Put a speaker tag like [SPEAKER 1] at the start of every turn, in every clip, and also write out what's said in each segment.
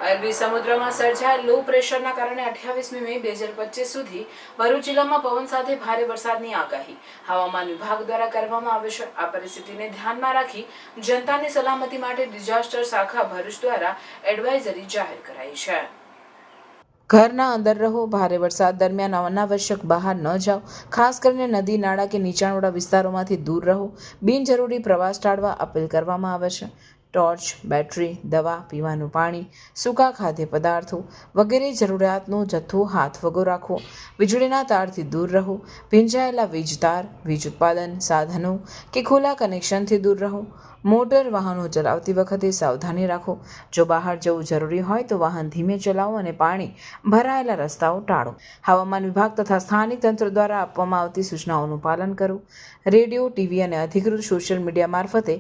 [SPEAKER 1] અરબી સમુદ્રમાં સર્જાયેલ લો પ્રેશરના કારણે 28મી મે 2025 સુધી ભરૂચ જિલ્લામાં પવન સાથે ભારે વરસાદની આગાહી હવામાન વિભાગ દ્વારા કરવામાં આવે છે। આ પરિસ્થિતિને ધ્યાનમાં રાખી જનતાની સલામતી માટે ડિઝાસ્ટર શાખા ભરૂચ દ્વારા એડવાઇઝરી જાહેર કરાઈ છે। ઘરના અંદર રહો, ભારે વરસાદ દરમિયાન અનાવશ્યક બહાર ન જાઓ, ખાસ કરીને નદી નાળા કે નીચાણવાળા વિસ્તારોમાંથી દૂર રહો, બિનજરૂરી પ્રવાસ ટાળવા અપીલ કરવામાં આવે છે। ટોર્ચ, બેટરી, દવા, પીવાનું પાણી, સૂકા ખાદ્ય પદાર્થો વગેરે જરૂરિયાતનો જથ્થો હાથ વગો રાખવો, વીજળીના તારથી દૂર રહો, ભીંજાયેલા વીજ તાર, વીજ ઉત્પાદન સાધનો કે ખુલ્લા કનેક્શનથી દૂર રહો, મોટર વાહનો ચલાવતી વખતે સાવધાની રાખો, જો બહાર જવું જરૂરી હોય તો વાહન ધીમે ચલાવો અને પાણી ભરાયેલા રસ્તાઓ ટાળો। હવામાન વિભાગ તથા સ્થાનિક તંત્ર દ્વારા આપવામાં આવતી સૂચનાઓનું પાલન કરો। રેડિયો, ટીવી અને અધિકૃત સોશિયલ મીડિયા મારફતે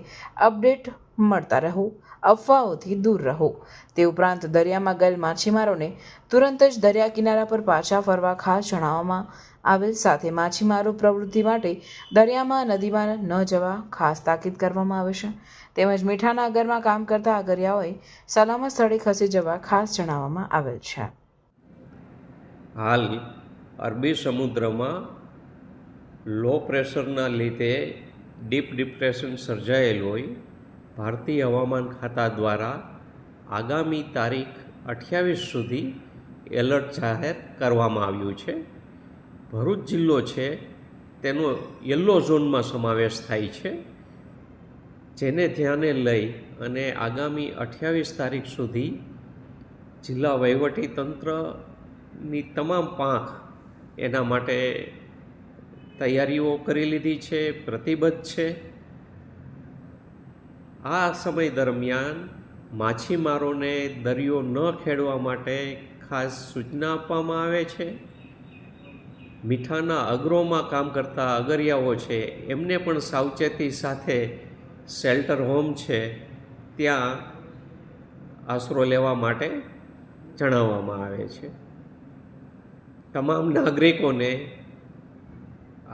[SPEAKER 1] અપડેટ મળતા રહો, અફવાઓથી દૂર રહો। તે ઉપરાંત દરિયામાં ગયેલ માછીમારોને તુરંત જ દરિયા કિનારા પર પાછા ફરવા ખાસ જણાવવામાં આવેલ। સાથે માછીમારો પ્રવૃત્તિ માટે દરિયામાં નદીમાં ન જવા ખાસ તાકીદ કરવામાં આવે છે। તેમજ મીઠાના અગરમાં કામ કરતા અગરિયાઓએ સલામત સ્થળે ખસી જવા ખાસ જણાવવામાં આવેલ છે।
[SPEAKER 2] હાલ અરબી સમુદ્રમાં લો પ્રેશરના લીધે ડીપ ડિપ્રેશન સર્જાયેલું હોય ભારતીય હવામાન ખાતા દ્વારા આગામી તારીખ 28 સુધી એલર્ટ જાહેર કરવામાં આવ્યું છે। ભરૂચ જિલ્લો છે તેનો યલો ઝોનમાં સમાવેશ થાય છે, જેને ધ્યાને લઈ અને આગામી 28 તારીખ સુધી જિલ્લા વહીવટી તંત્રની તમામ પાંખ એના માટે તૈયારીઓ કરી લીધી છે, પ્રતિબદ્ધ છે। આ સમય દરમિયાન માછીમારોને દરિયો ન ખેડવા માટે ખાસ સૂચના આપવામાં આવે છે। મીઠાના અગરોમાં કામ કરતા અગરિયાઓ છે એમને પણ સાવચેતી સાથે શેલ્ટર હોમ છે ત્યાં આશરો લેવા માટે જણાવવામાં આવે છે। તમામ નાગરિકોને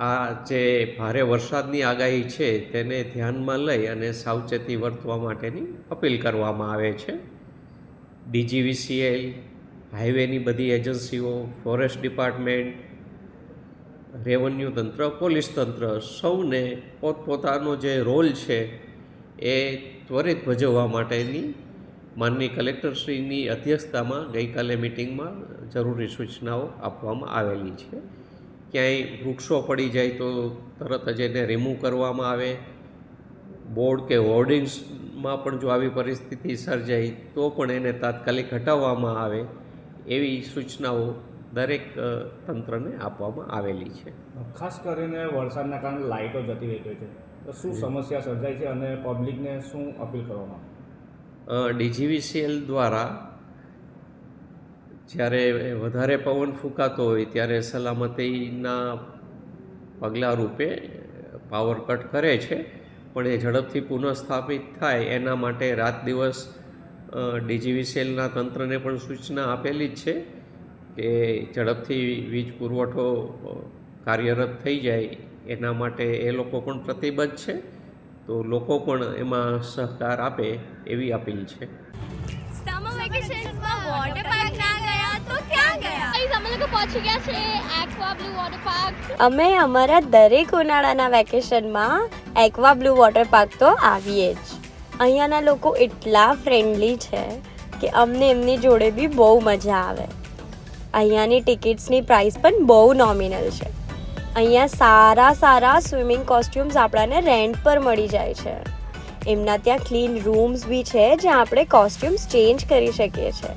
[SPEAKER 2] આ જે ભારે વરસાદની આગાહી છે તેને ધ્યાનમાં લઈ અને સાવચેતી વર્તવા માટેની અપીલ કરવામાં આવે છે। DGVCL, હાઈવેની બધી એજન્સીઓ, ફોરેસ્ટ ડિપાર્ટમેન્ટ, રેવન્યુ તંત્ર, પોલીસ તંત્ર સૌને પોતપોતાનો જે રોલ છે એ ત્વરિત ભજવવા માટેની માનનીય કલેક્ટરશ્રીની અધ્યક્ષતામાં ગઈકાલે મિટિંગમાં જરૂરી સૂચનાઓ આપવામાં આવેલી છે। ક્યાંય વૃક્ષો પડી જાય તો તરત જ એને રિમૂવ કરવામાં આવે। બોર્ડ કે હોર્ડિંગ્સમાં પણ જો આવી પરિસ્થિતિ સર્જાય તો પણ એને તાત્કાલિક હટાવવામાં આવે એવી સૂચનાઓ દરેક તંત્રને આપવામાં આવેલી છે।
[SPEAKER 3] ખાસ કરીને વરસાદના કારણે લાઇટો જતી રહી છે, તો શું સમસ્યા સર્જાય છે અને પબ્લિકને શું અપીલ કરવામાં આવે?
[SPEAKER 2] DGVCL દ્વારા જ્યારે વધારે પવન ફૂંકાતો હોય ત્યારે સલામતીના પગલાં રૂપે પાવર કટ કરે છે, પણ એ ઝડપથી પુનઃસ્થાપિત થાય એના માટે રાત દિવસ DGVCLના તંત્રને પણ સૂચના આપેલી જ છે કે ઝડપથી વીજ પુરવઠો કાર્યરત થઈ જાય એના માટે એ લોકો પણ પ્રતિબદ્ધ છે, તો લોકો પણ એમાં સહકાર આપે એવી અપીલ છે।
[SPEAKER 4] समर वेकेशंस में वाटर पार्क ना गया तो क्या गया? गाइस हम लोग पहुंच ગયા છે એક્વા બ્લુ વોટર પાર્ક।
[SPEAKER 5] અમે અમારા દરેક ઉનાળાના વેકેશનમાં એક્વા બ્લુ વોટર પાર્ક તો આવીએ જ। અહીંયાના લોકો એટલા ફ્રેન્ડલી છે કે અમને એમની જોડે બી બહુ મજા આવે। અહીંયાની ટિકિટ્સની પ્રાઇસ પણ બહુ નોમિનલ છે। અહીંયા સારા સ્વિમિંગ કોસ્ટ્યુમ્સ આપણને રેન્ટ પર મળી જાય છે। એમના ત્યાં ક્લીન રૂમ્સ બી છે જ્યાં આપણે કોસ્ટ્યુમ્સ ચેન્જ કરી શકીએ છીએ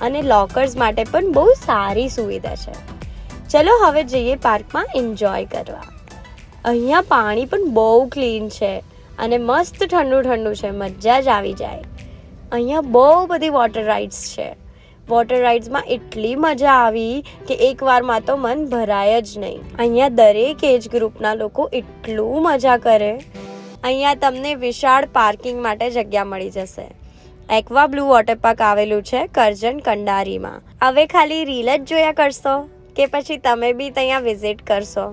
[SPEAKER 5] અને લોકર્સ માટે પણ બહુ સારી સુવિધા છે। ચલો હવે જઈએ પાર્કમાં એન્જોય કરવા। અહીંયા પાણી પણ બહુ ક્લીન છે અને મસ્ત ઠંડુ છે, મજા જ આવી જાય। અહીંયા બહુ બધી વોટર રાઇડ્સ છે। વોટર રાઇડ્સમાં એટલી મજા આવી કે એકવારમાં તો મન ભરાય જ નહીં। અહીંયા દરેક એજ ગ્રુપના લોકો એટલું મજા કરે। અહીંયા તમને વિશાળ પાર્કિંગ માટે જગ્યા મળી જશે। એક્વા બ્લુ વોટર પાર્ક આવેલું છે કરજણ કંડારીમાં। હવે ખાલી રીલ જ જોયા કરશો કે પછી તમે બી ત્યાં વિઝિટ કરશો?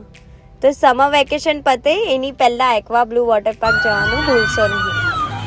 [SPEAKER 5] તો સમર વેકેશન પતે એની પહેલાં એક્વા બ્લુ વોટર પાર્ક જવાનું ભૂલશો નહીં।